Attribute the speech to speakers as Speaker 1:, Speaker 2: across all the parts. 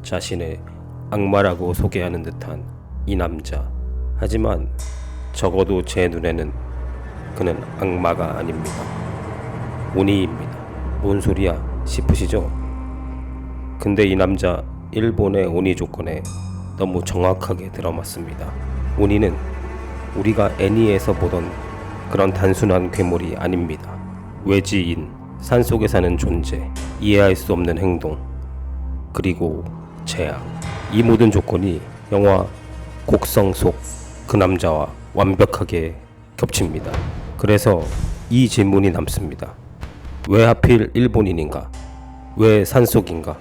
Speaker 1: 자신을 악마라고 소개하는 듯한 이 남자. 하지만 적어도 제 눈에는 그는 악마가 아닙니다. 오니입니다. 뭔 소리야 싶으시죠? 근데 이 남자 일본의 오니 조건에 너무 정확하게 들어맞습니다. 오니는 우리가 애니에서 보던 그런 단순한 괴물이 아닙니다. 외지인, 산속에 사는 존재, 이해할 수 없는 행동, 그리고 제약. 이 모든 조건이 영화 곡성 속 그 남자와 완벽하게 겹칩니다. 그래서 이 질문이 남습니다. 왜 하필 일본인인가? 왜 산속인가?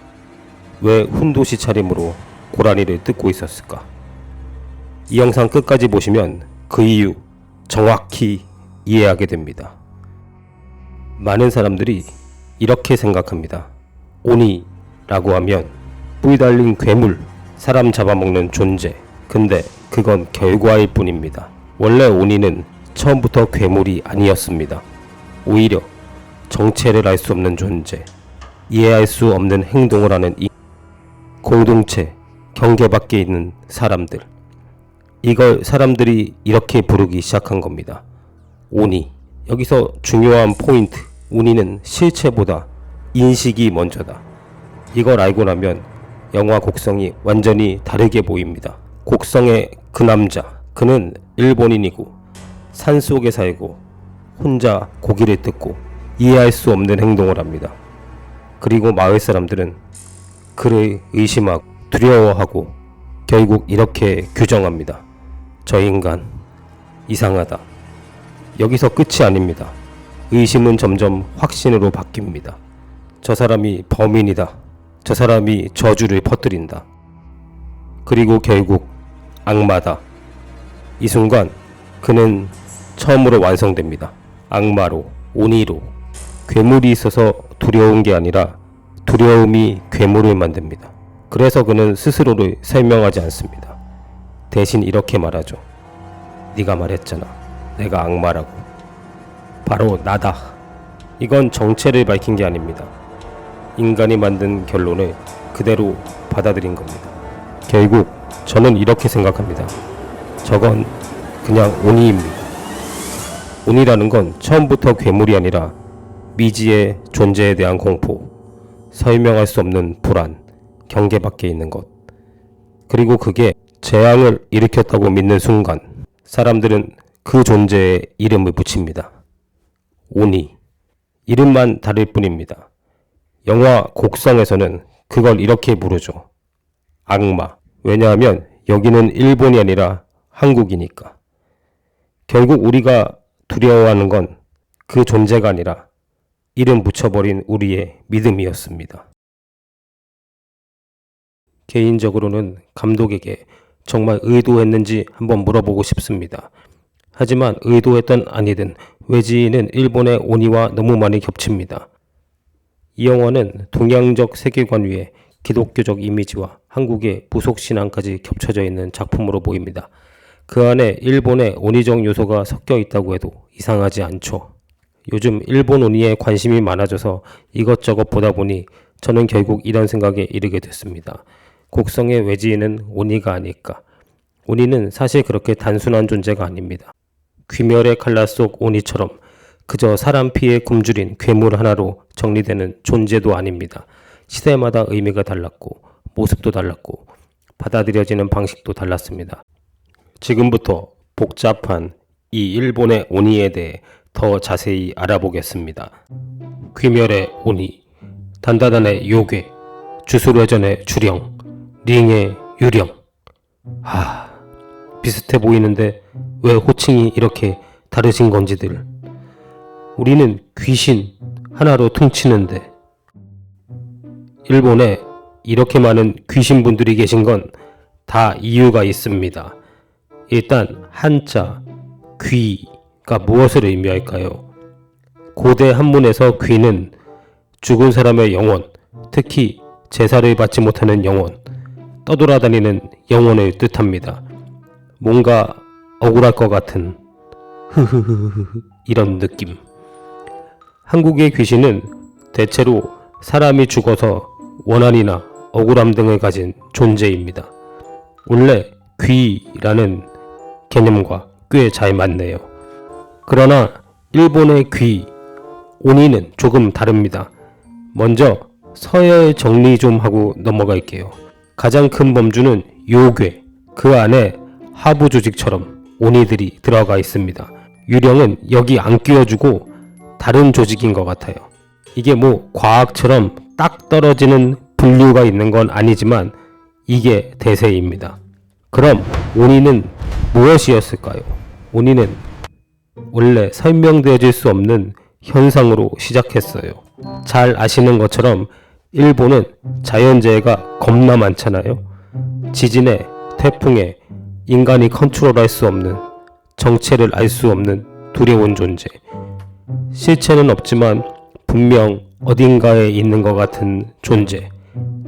Speaker 1: 왜 훈도시 차림으로 고라니를 뜯고 있었을까? 이 영상 끝까지 보시면 그 이유 정확히 이해하게 됩니다. 많은 사람들이 이렇게 생각합니다. 오니라고 하면 뿌리 달린 괴물, 사람 잡아먹는 존재. 근데 그건 결과일 뿐입니다. 원래 오니는 처음부터 괴물이 아니었습니다. 오히려 정체를 알 수 없는 존재, 이해할 수 없는 행동을 하는 이 공동체, 경계 밖에 있는 사람들. 이걸 사람들이 이렇게 부르기 시작한 겁니다. 오니. 여기서 중요한 포인트. 오니는 실체보다 인식이 먼저다. 이걸 알고 나면 영화 곡성이 완전히 다르게 보입니다. 곡성의 그 남자, 그는 일본인이고 산속에 살고 혼자 고기를 뜯고 이해할 수 없는 행동을 합니다. 그리고 마을 사람들은 그를 의심하고 두려워하고 결국 이렇게 규정합니다. 저 인간 이상하다. 여기서 끝이 아닙니다. 의심은 점점 확신으로 바뀝니다. 저 사람이 범인이다. 저 사람이 저주를 퍼뜨린다. 그리고 결국 악마다. 이 순간 그는 처음으로 완성됩니다. 악마로, 오니로. 괴물이 있어서 두려운 게 아니라 두려움이 괴물을 만듭니다. 그래서 그는 스스로를 설명하지 않습니다. 대신 이렇게 말하죠. 네가 말했잖아. 내가 악마라고. 바로 나다. 이건 정체를 밝힌 게 아닙니다. 인간이 만든 결론을 그대로 받아들인 겁니다. 결국 저는 이렇게 생각합니다. 저건 그냥 오니입니다. 오니라는 건 처음부터 괴물이 아니라 미지의 존재에 대한 공포, 설명할 수 없는 불안, 경계 밖에 있는 것. 그리고 그게 재앙을 일으켰다고 믿는 순간 사람들은 그 존재에 이름을 붙입니다. 오니. 이름만 다를 뿐입니다. 영화 곡성에서는 그걸 이렇게 부르죠. 악마. 왜냐하면 여기는 일본이 아니라 한국이니까. 결국 우리가 두려워하는 건 그 존재가 아니라 이름 붙여버린 우리의 믿음이었습니다. 개인적으로는 감독에게 정말 의도했는지 한번 물어보고 싶습니다. 하지만 의도했든 아니든 외지인은 일본의 오니와 너무 많이 겹칩니다. 이 영화는 동양적 세계관 위에 기독교적 이미지와 한국의 부속신앙까지 겹쳐져 있는 작품으로 보입니다. 그 안에 일본의 오니적 요소가 섞여 있다고 해도 이상하지 않죠. 요즘 일본 오니에 관심이 많아져서 이것저것 보다 보니 저는 결국 이런 생각에 이르게 됐습니다. 곡성의 외지인은 오니가 아닐까. 오니는 사실 그렇게 단순한 존재가 아닙니다. 귀멸의 칼날 속 오니처럼 그저 사람 피에 굶주린 괴물 하나로 정리되는 존재도 아닙니다. 시대마다 의미가 달랐고 모습도 달랐고 받아들여지는 방식도 달랐습니다. 지금부터 복잡한 이 일본의 오니에 대해 더 자세히 알아보겠습니다. 귀멸의 오니, 단다단의 요괴, 주술회전의 주령, 링의 유령. 비슷해 보이는데 왜 호칭이 이렇게 다르신 건지들. 우리는 귀신 하나로 퉁치는데 일본에 이렇게 많은 귀신분들이 계신 건 다 이유가 있습니다. 일단 한자 귀가 무엇을 의미할까요? 고대 한문에서 귀는 죽은 사람의 영혼, 특히 제사를 받지 못하는 영혼, 떠돌아다니는 영혼을 뜻합니다. 뭔가 억울할 것 같은 이런 느낌. 한국의 귀신은 대체로 사람이 죽어서 원한이나 억울함 등을 가진 존재입니다. 원래 귀라는 개념과 꽤 잘 맞네요. 그러나 일본의 귀, 오니는 조금 다릅니다. 먼저 서열 정리 좀 하고 넘어갈게요. 가장 큰 범주는 요괴, 그 안에 하부 조직처럼 오니들이 들어가 있습니다. 유령은 여기 안 끼워주고 다른 조직인 것 같아요. 이게 뭐 과학처럼 딱 떨어지는 분류가 있는 건 아니지만 이게 대세입니다. 그럼 오니는 무엇이었을까요? 오니는 원래 설명되어질 수 없는 현상으로 시작했어요. 잘 아시는 것처럼 일본은 자연재해가 겁나 많잖아요. 지진에, 태풍에 인간이 컨트롤할 수 없는, 정체를 알 수 없는 두려운 존재. 실체는 없지만 분명 어딘가에 있는 것 같은 존재.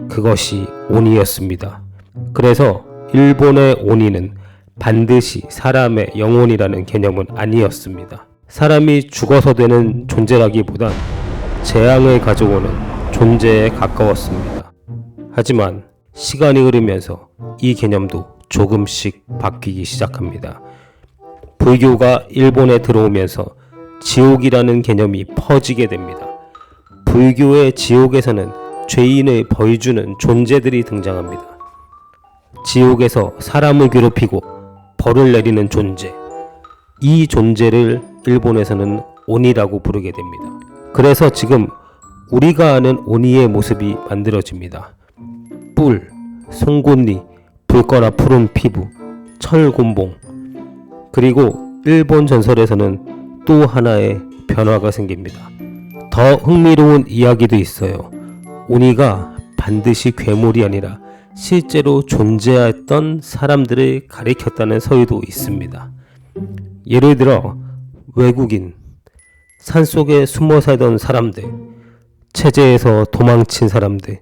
Speaker 1: 그것이 오니였습니다. 그래서 일본의 오니는 반드시 사람의 영혼이라는 개념은 아니었습니다. 사람이 죽어서 되는 존재라기보단 재앙을 가져오는 존재에 가까웠습니다. 하지만 시간이 흐르면서 이 개념도 조금씩 바뀌기 시작합니다. 불교가 일본에 들어오면서 지옥이라는 개념이 퍼지게 됩니다. 불교의 지옥에서는 죄인을 벌주는 존재들이 등장합니다. 지옥에서 사람을 괴롭히고 벌을 내리는 존재. 이 존재를 일본에서는 오니라고 부르게 됩니다. 그래서 지금 우리가 아는 오니의 모습이 만들어집니다. 뿔, 송곳니, 붉거나 푸른 피부, 철곤봉. 그리고 일본 전설에서는 또 하나의 변화가 생깁니다. 더 흥미로운 이야기도 있어요. 오니가 반드시 괴물이 아니라 실제로 존재했던 사람들을 가리켰다는 서유도 있습니다. 예를 들어 외국인, 산속에 숨어 살던 사람들, 체제에서 도망친 사람들,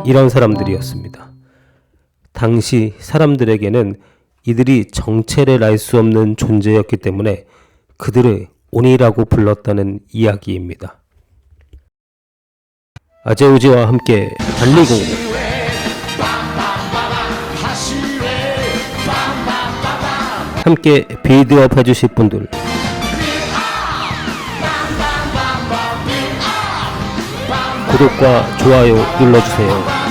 Speaker 1: 이런 사람들이었습니다. 당시 사람들에게는 이들이 정체를 알 수 없는 존재였기 때문에 그들을 오니라고 불렀다는 이야기입니다. 아제우지와 함께 달리고 함께 빌드업 해주실 분들 구독과 좋아요 눌러주세요.